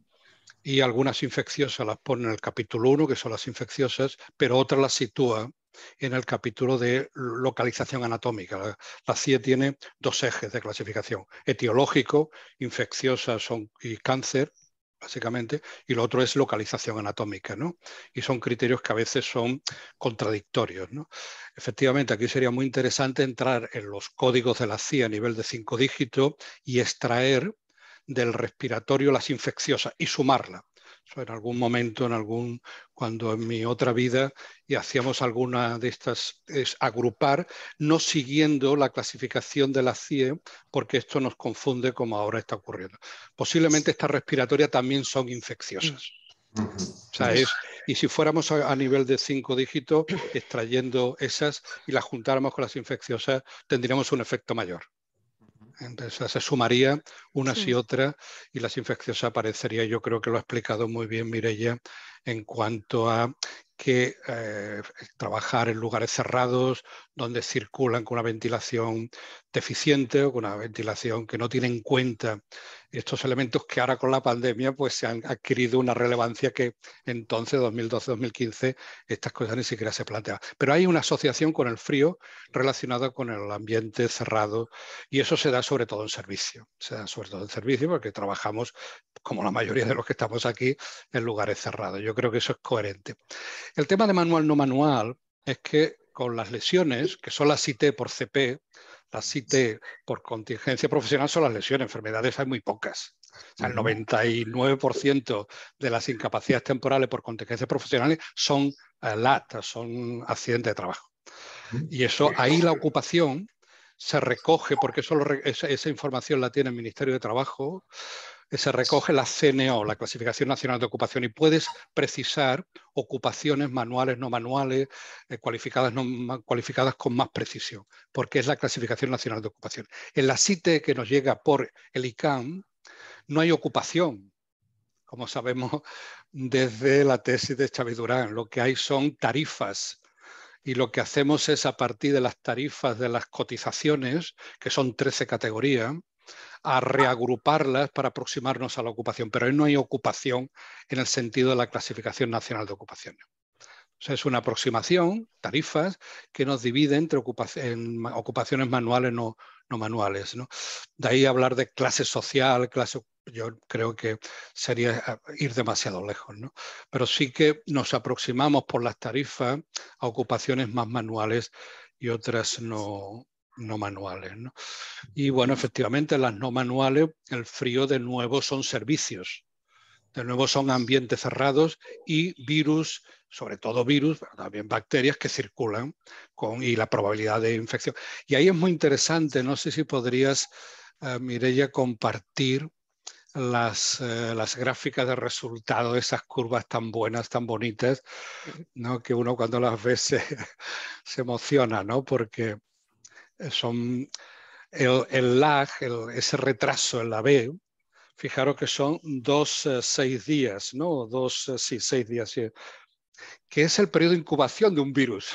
y algunas infecciosas las pone en el capítulo 1, que son las infecciosas, pero otras las sitúa en el capítulo de localización anatómica. La CIE tiene dos ejes de clasificación: etiológico, infecciosas y cáncer, básicamente, y lo otro es localización anatómica, ¿no? Y son criterios que a veces son contradictorios, ¿no? Efectivamente, aquí sería muy interesante entrar en los códigos de la CIE a nivel de 5 dígitos y extraer del respiratorio las infecciosas y sumarla. Eso en algún momento, cuando en mi otra vida y hacíamos alguna de estas, es agrupar, no siguiendo la clasificación de la CIE, porque esto nos confunde como ahora está ocurriendo. Posiblemente estas respiratorias también son infecciosas. O sea, y si fuéramos a nivel de 5 dígitos, extrayendo esas y las juntáramos con las infecciosas, tendríamos un efecto mayor. Entonces se sumaría unas y otras y las infecciosas aparecerían. Yo creo que lo ha explicado muy bien Mireia en cuanto a que trabajar en lugares cerrados donde circulan con una ventilación deficiente o con una ventilación que no tiene en cuenta estos elementos que ahora con la pandemia pues se han adquirido una relevancia que entonces, 2012-2015, estas cosas ni siquiera se planteaban. Pero hay una asociación con el frío relacionada con el ambiente cerrado y eso se da sobre todo en servicio. Se da sobre todo en servicio porque trabajamos, como la mayoría de los que estamos aquí, en lugares cerrados. Yo creo que eso es coherente. El tema de manual no manual es que con las lesiones, que son las IT por CP, las IT por contingencia profesional son las lesiones, enfermedades hay muy pocas. O sea, el 99% de las incapacidades temporales por contingencias profesionales son LAT, son accidentes de trabajo. Y eso, ahí la ocupación se recoge, porque esa información la tiene el Ministerio de Trabajo, se recoge la CNO, la Clasificación Nacional de Ocupación, y puedes precisar ocupaciones manuales, no manuales, cualificadas, no cualificadas con más precisión, porque es la Clasificación Nacional de Ocupación. En la CITE que nos llega por el ICAM no hay ocupación, como sabemos desde la tesis de Xavi Durán. Lo que hay son tarifas. Y lo que hacemos es, a partir de las tarifas de las cotizaciones, que son 13 categorías, a reagruparlas para aproximarnos a la ocupación. Pero ahí no hay ocupación en el sentido de la Clasificación Nacional de Ocupaciones. O sea, es una aproximación, tarifas, que nos divide entre ocupaciones manuales no manuales, ¿no? De ahí hablar de clase social, yo creo que sería ir demasiado lejos, ¿no? Pero sí que nos aproximamos por las tarifas a ocupaciones más manuales y otras no manuales, ¿no? Y bueno, efectivamente, las no manuales, el frío de nuevo son servicios. De nuevo son ambientes cerrados y virus, sobre todo virus, pero también bacterias que circulan y la probabilidad de infección. Y ahí es muy interesante, no sé si podrías, Mireia, compartir las gráficas de resultado, esas curvas tan buenas, tan bonitas, ¿no? Que uno cuando las ve se emociona, ¿no? Porque son el lag, ese retraso en la B. Fijaros que son 6 días, ¿no? 6 días, sí, que es el periodo de incubación de un virus.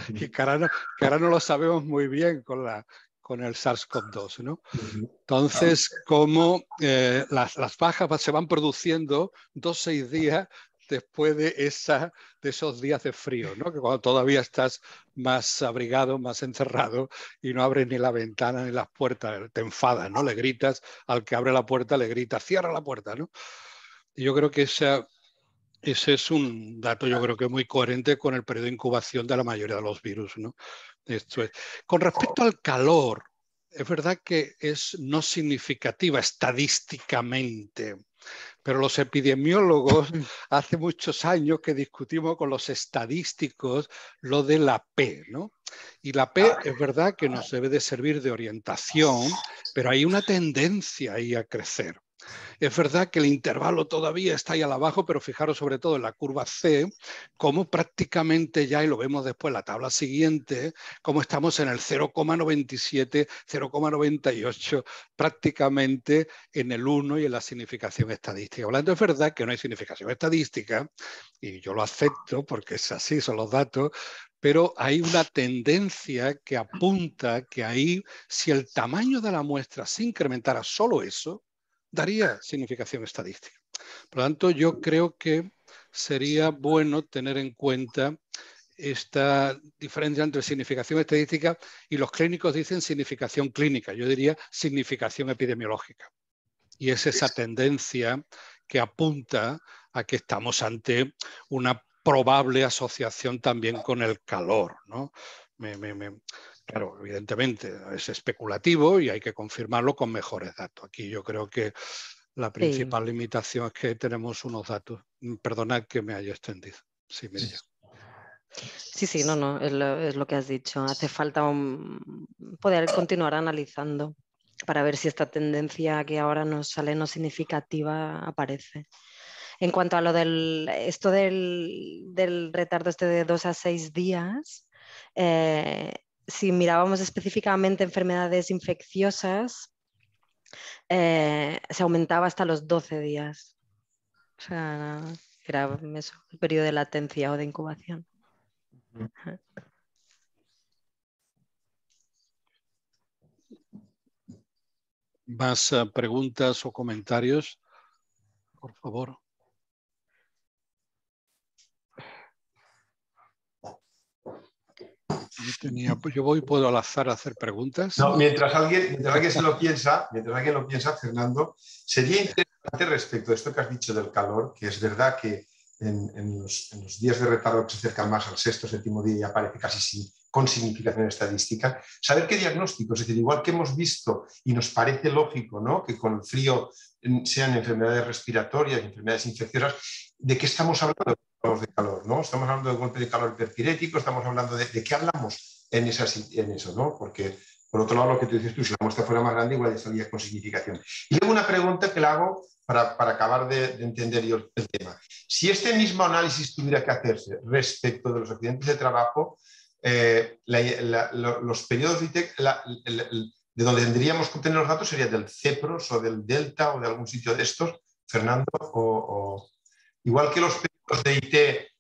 Y que ahora no lo sabemos muy bien con el SARS-CoV-2, ¿no? Entonces, como las bajas se van produciendo 6 días después de esos días de frío, ¿no? Que cuando todavía estás más abrigado, más encerrado y no abres ni la ventana ni las puertas, te enfadas, ¿no? Le gritas al que abre la puerta, le gritas, cierra la puerta, ¿no? Y yo creo que ese es un dato, yo creo que muy coherente con el periodo de incubación de la mayoría de los virus, ¿no? Esto es. Con respecto al calor, es verdad que es no significativa estadísticamente, pero los epidemiólogos hace muchos años que discutimos con los estadísticos lo de la P, ¿no? Y la P es verdad que nos debe de servir de orientación, pero hay una tendencia ahí a crecer. Es verdad que el intervalo todavía está ahí abajo, pero fijaros sobre todo en la curva C, cómo prácticamente ya, y lo vemos después en la tabla siguiente, cómo estamos en el 0,97, 0,98, prácticamente en el 1 y en la significación estadística. Hablando, es verdad que no hay significación estadística, y yo lo acepto porque es así, son los datos, pero hay una tendencia que apunta que ahí, si el tamaño de la muestra se incrementara solo eso, daría significación estadística. Por lo tanto, yo creo que sería bueno tener en cuenta esta diferencia entre significación estadística y los clínicos dicen significación clínica, yo diría significación epidemiológica. Y es esa tendencia que apunta a que estamos ante una probable asociación también con el calor, ¿no? Claro, evidentemente es especulativo y hay que confirmarlo con mejores datos. Aquí yo creo que la principal limitación es que tenemos unos datos. Perdonad que me haya extendido. Sí, Mireia. Sí, no, es lo que has dicho. Hace falta poder continuar analizando para ver si esta tendencia que ahora nos sale no significativa aparece. En cuanto a lo del retardo este de 2 a 6 días, si mirábamos específicamente enfermedades infecciosas, se aumentaba hasta los 12 días. O sea, era eso, el periodo de latencia o de incubación. ¿Más preguntas o comentarios? Por favor. Yo puedo al azar hacer preguntas. No, mientras alguien lo piensa, Fernando, sería interesante respecto a esto que has dicho del calor, que es verdad que en los días de retardo que se acercan más al sexto, séptimo día ya aparece casi con significación estadística, saber qué diagnóstico, es decir, igual que hemos visto y nos parece lógico, ¿no?, que con el frío sean enfermedades respiratorias, enfermedades infecciosas, ¿de qué estamos hablando? De calor, ¿no? Estamos hablando de golpe de calor hiperpirético, estamos hablando de qué hablamos en eso, ¿no? Porque, por otro lado, lo que tú dices tú, si la muestra fuera más grande, igual estaría con significación. Y luego una pregunta que le hago para acabar de entender yo el tema. Si este mismo análisis tuviera que hacerse respecto de los accidentes de trabajo, los periodos de donde tendríamos que obtener los datos sería del CEPROS o del Delta o de algún sitio de estos, Fernando, igual que los periodos de IT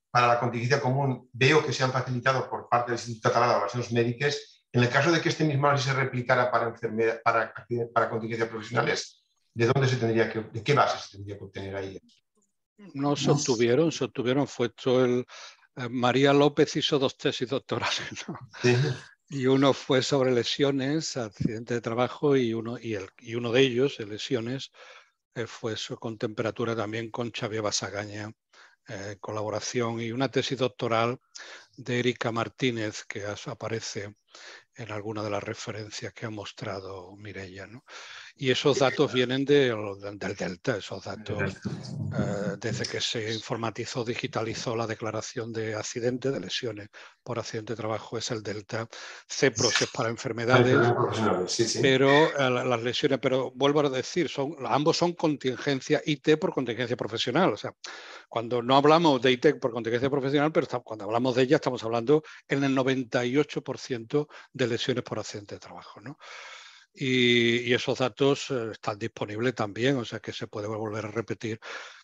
para la contingencia común veo que se han facilitado por parte del Instituto Català de Relacions Mèdiques. En el caso de que este mismo análisis se replicara para contingencias profesionales, ¿de qué base se tendría que obtener ahí? No se obtuvieron, fue todo María López hizo 2 tesis doctorales, ¿no? Sí. Y uno fue sobre lesiones, accidente de trabajo, y uno de ellos, lesiones, fue con temperatura también con Xavier Basagaña, colaboración, y una tesis doctoral de Erika Martínez, que aparece en alguna de las referencias que ha mostrado Mireia, ¿no? Y esos datos vienen del Delta, esos datos, desde que se informatizó, digitalizó la declaración de accidente, de lesiones por accidente de trabajo, es el Delta. CEPROS es para enfermedades, pero las lesiones, pero vuelvo a decir, ambos son contingencia IT por contingencia profesional. O sea, cuando no hablamos de IT por contingencia profesional, pero cuando hablamos de ella estamos hablando en el 98% de lesiones por accidente de trabajo, ¿no? Y esos datos están disponibles también, o sea que se puede volver a repetir.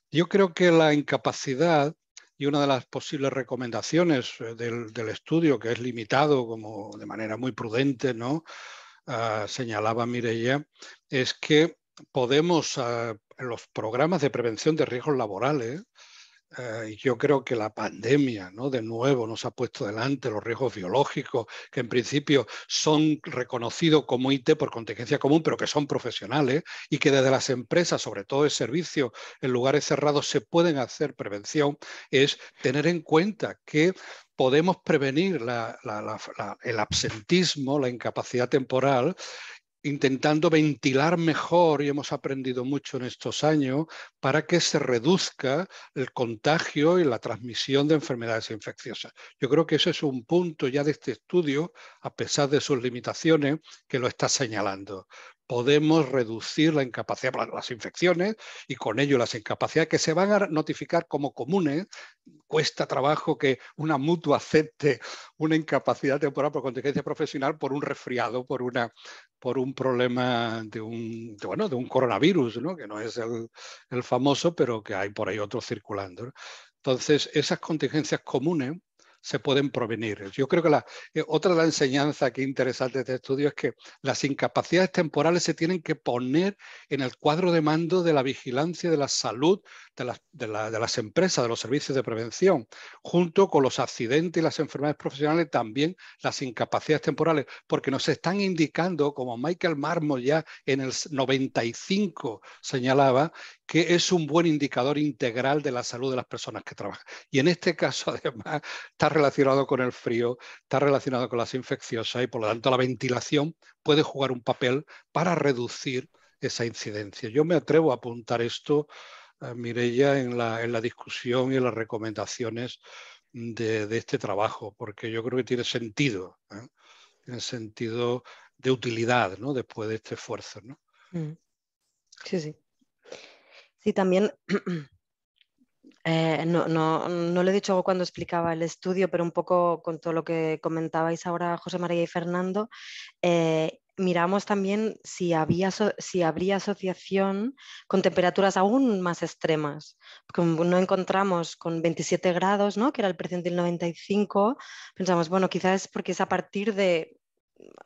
Yo creo que la incapacidad y una de las posibles recomendaciones del estudio, que es limitado como de manera muy prudente, ¿no? Señalaba Mireia, es que podemos, en los programas de prevención de riesgos laborales, yo creo que la pandemia, ¿no?, de nuevo nos ha puesto delante los riesgos biológicos, que en principio son reconocidos como IT por contingencia común, pero que son profesionales, y que desde las empresas, sobre todo de servicios en lugares cerrados, se pueden hacer prevención, es tener en cuenta que podemos prevenir el absentismo, la incapacidad temporal, intentando ventilar mejor, y hemos aprendido mucho en estos años, para que se reduzca el contagio y la transmisión de enfermedades infecciosas. Yo creo que ese es un punto ya de este estudio, a pesar de sus limitaciones, que lo está señalando. podemos reducir la incapacidad por las infecciones y con ello las incapacidades que se van a notificar como comunes. Cuesta trabajo que una mutua acepte una incapacidad temporal por contingencia profesional por un resfriado, por un problema de un coronavirus, ¿no? Que no es el famoso, pero que hay por ahí otros circulando, ¿no? Entonces, esas contingencias comunes se pueden prevenir. Yo creo que otra de las enseñanzas que es interesante de este estudio es que las incapacidades temporales se tienen que poner en el cuadro de mando de la vigilancia de la salud de las empresas, de los servicios de prevención, junto con los accidentes y las enfermedades profesionales, también las incapacidades temporales, porque nos están indicando, como Michael Marmot ya en el 95 señalaba, que es un buen indicador integral de la salud de las personas que trabajan. Y en este caso, además, está relacionado con el frío, está relacionado con las infecciosas y por lo tanto la ventilación puede jugar un papel para reducir esa incidencia. Yo me atrevo a apuntar esto, Mireia, en la discusión y en las recomendaciones de este trabajo, porque yo creo que tiene sentido, ¿eh? Tiene sentido de utilidad, ¿no? Después de este esfuerzo, ¿no? Sí, sí. Sí, también no lo he dicho cuando explicaba el estudio, pero un poco con todo lo que comentabais ahora José María y Fernando, miramos también si habría asociación con temperaturas aún más extremas. Como no encontramos con 27 grados, ¿no? Que era el percentil 95, pensamos, bueno, quizás es porque es a partir de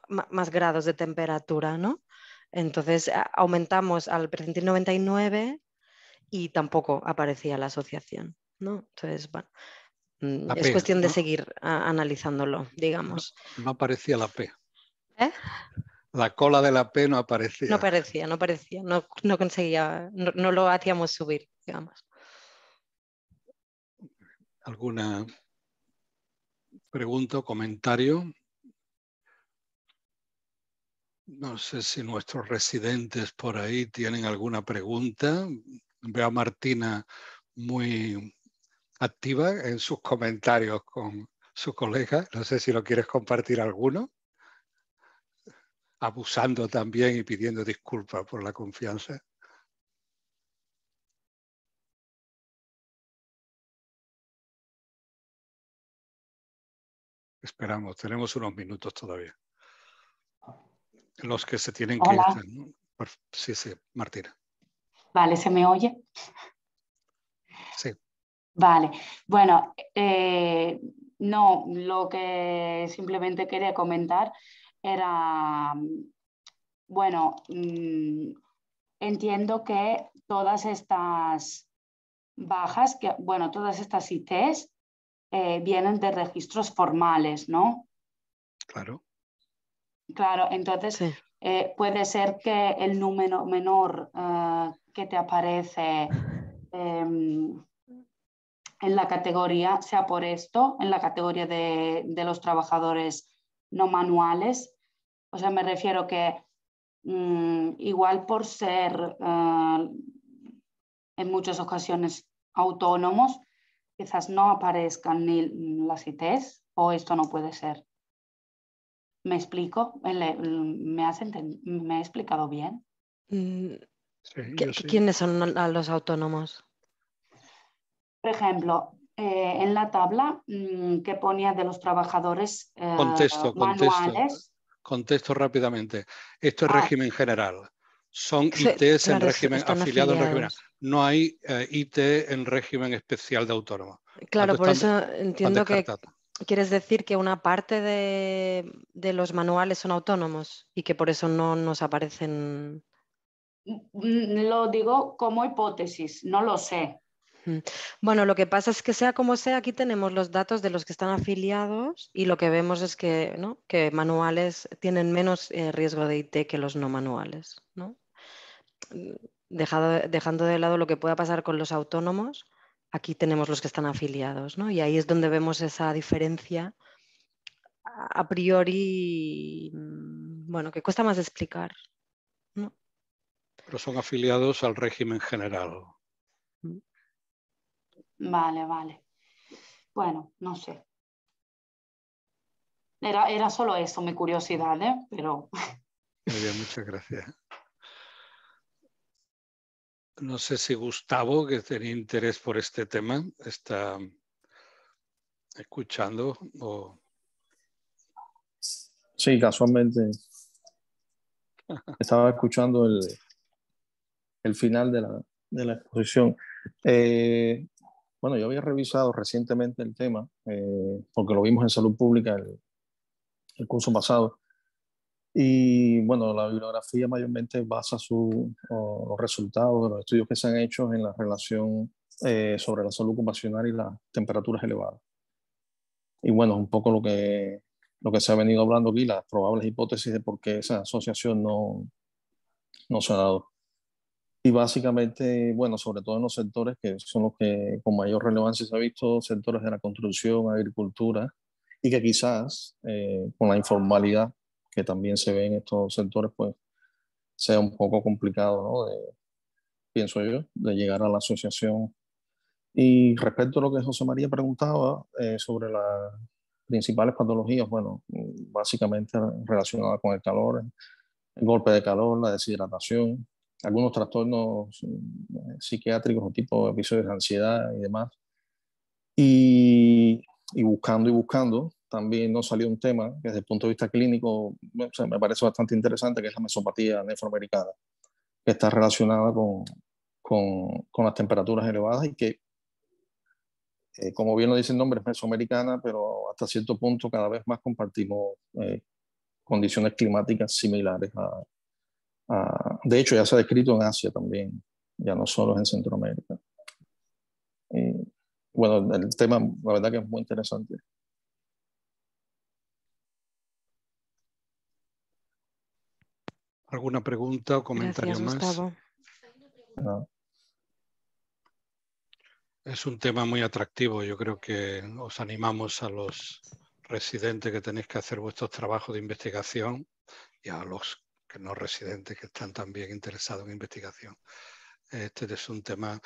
más grados de temperatura, ¿no? Entonces aumentamos al percentil 99 y tampoco aparecía la asociación, ¿no? Entonces, bueno, La es P, cuestión de ¿no? seguir analizándolo, digamos. No aparecía la P. ¿Eh? La cola de la P no aparecía. No parecía, no conseguía, no lo hacíamos subir, digamos. ¿Alguna pregunta o comentario? No sé si nuestros residentes por ahí tienen alguna pregunta. Veo a Martina muy activa en sus comentarios con su colega. No sé si lo quieres compartir alguno. Abusando también y pidiendo disculpas por la confianza. Esperamos, tenemos unos minutos todavía. Los que se tienen que ir. ¿No? Sí, sí, Martina. Vale, ¿se me oye? Sí. Vale, bueno, no, lo que simplemente quería comentar era, bueno, entiendo que todas estas bajas, bueno, todas estas ITs vienen de registros formales, ¿no? Claro. Claro, entonces Sí. puede ser que el número menor que te aparece en la categoría sea por esto, en la categoría de los trabajadores no manuales. O sea, me refiero que igual por ser en muchas ocasiones autónomos, quizás no aparezcan ni las ITs o esto no puede ser. ¿Me explico? ¿Me he explicado bien? Sí, yo sí. ¿Quiénes son los autónomos? Por ejemplo, en la tabla que ponía de los trabajadores manuales. Contesto rápidamente. Esto es régimen general. Son Sí, ITs en claro, régimen están afiliados en régimen. afiliados. No hay IT en régimen especial de autónomo. Claro, por eso Están entiendo que descartados. quieres decir que una parte de los manuales son autónomos y que por eso no nos aparecen. Lo digo como hipótesis, no lo sé. Bueno, lo que pasa es que sea como sea, aquí tenemos los datos de los que están afiliados y lo que vemos es que, ¿no? que manuales tienen menos riesgo de IT que los no manuales, ¿no? Dejando de lado lo que pueda pasar con los autónomos, aquí tenemos los que están afiliados, ¿no? Y ahí es donde vemos esa diferencia a priori, bueno, que cuesta más de explicar, ¿no? Pero son afiliados al régimen general. Vale, vale. Bueno, no sé. Era solo eso, mi curiosidad, ¿eh? Pero... Muy bien, muchas gracias. No sé si Gustavo, que tenía interés por este tema, está escuchando o... Sí, casualmente estaba escuchando el final de la exposición. Bueno, yo había revisado recientemente el tema, porque lo vimos en Salud Pública el curso pasado. Y bueno, la bibliografía mayormente basa los resultados de los estudios que se han hecho en la relación sobre la salud ocupacional y las temperaturas elevadas. Y bueno, es un poco lo que se ha venido hablando aquí, las probables hipótesis de por qué esa asociación no se ha dado. Y básicamente, bueno, sobre todo en los sectores que son los que con mayor relevancia se ha visto, sectores de la construcción, agricultura, y que quizás con la informalidad que también se ve en estos sectores, pues sea un poco complicado, ¿no? Pienso yo, de llegar a la asociación. Y respecto a lo que José María preguntaba sobre las principales patologías, bueno, básicamente relacionadas con el calor, el golpe de calor, la deshidratación, algunos trastornos psiquiátricos o tipo episodios de ansiedad y demás. Y buscando, también nos salió un tema que desde el punto de vista clínico o sea, me parece bastante interesante, que es la mesopatía nefroamericana, que está relacionada con las temperaturas elevadas y que, como bien lo dice el nombre, es mesoamericana, pero hasta cierto punto cada vez más compartimos condiciones climáticas similares de hecho, ya se ha descrito en Asia también, ya no solo en Centroamérica. Bueno, el tema, la verdad que es muy interesante. ¿Alguna pregunta o comentario Gracias, más? Gustavo. No. Es un tema muy atractivo. Yo creo que os animamos a los residentes que tenéis que hacer vuestros trabajos de investigación y a los que no residentes que están también interesados en investigación. Este es un tema,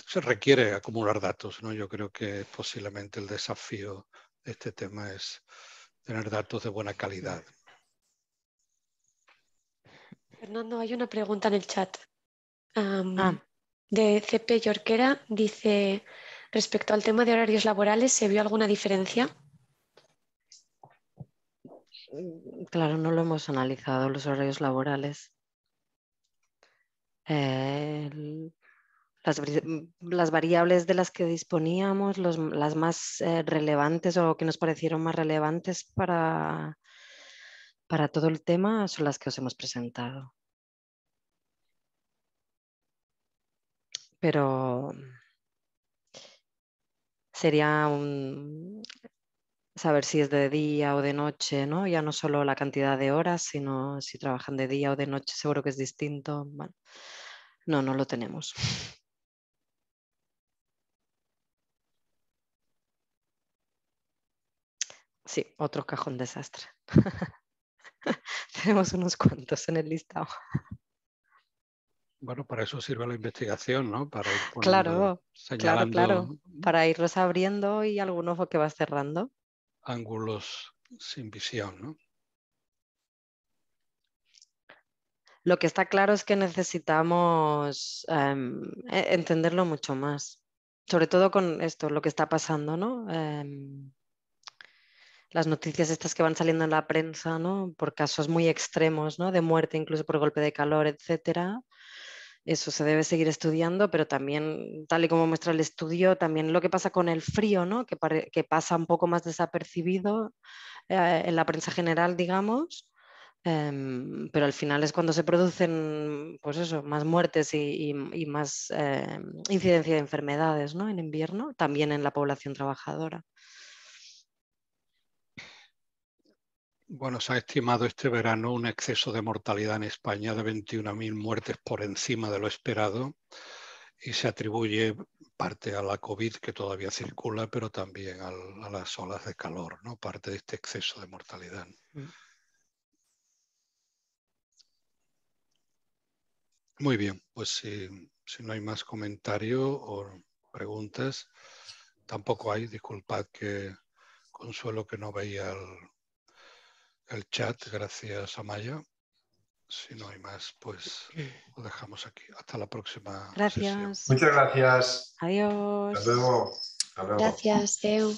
se requiere acumular datos, ¿no? Yo creo que posiblemente el desafío de este tema es tener datos de buena calidad. Fernando, hay una pregunta en el chat. Ah, De CP Yorquera, dice, respecto al tema de horarios laborales, ¿se vio alguna diferencia? claro, no lo hemos analizado, los horarios laborales. Las variables de las que disponíamos, las más relevantes o que nos parecieron más relevantes para todo el tema son las que os hemos presentado. Pero sería saber si es de día o de noche, ¿no? Ya no solo la cantidad de horas, sino si trabajan de día o de noche, seguro que es distinto. Bueno, no lo tenemos. Sí, otro cajón desastre. Tenemos unos cuantos en el listado. Bueno, para eso sirve la investigación, ¿no? Para ir poniendo, Claro, señalando claro. Para irlos abriendo y alguno que vas cerrando. ángulos sin visión, ¿no? Lo que está claro es que necesitamos entenderlo mucho más. Sobre todo con esto, lo que está pasando, ¿no? Las noticias estas que van saliendo en la prensa, ¿no? Por casos muy extremos, ¿no? De muerte, incluso por golpe de calor, etcétera. Eso se debe seguir estudiando, pero también, tal y como muestra el estudio, también lo que pasa con el frío, ¿no? Que pasa un poco más desapercibido en la prensa general, digamos, pero al final es cuando se producen, pues eso, más muertes y más incidencia de enfermedades, ¿no? En invierno, también en la población trabajadora. Bueno, se ha estimado este verano un exceso de mortalidad en España de 21.000 muertes por encima de lo esperado y se atribuye parte a la COVID que todavía circula, pero también a las olas de calor, ¿no? Parte de este exceso de mortalidad. Muy bien, pues si no hay más comentario o preguntas, tampoco hay, disculpad que Consuelo que no veía el chat, gracias Amaya. Si no hay más, pues lo dejamos aquí. Hasta la próxima sesión. Gracias. Muchas gracias. Adiós. Hasta luego. Hasta luego. Gracias, Seu.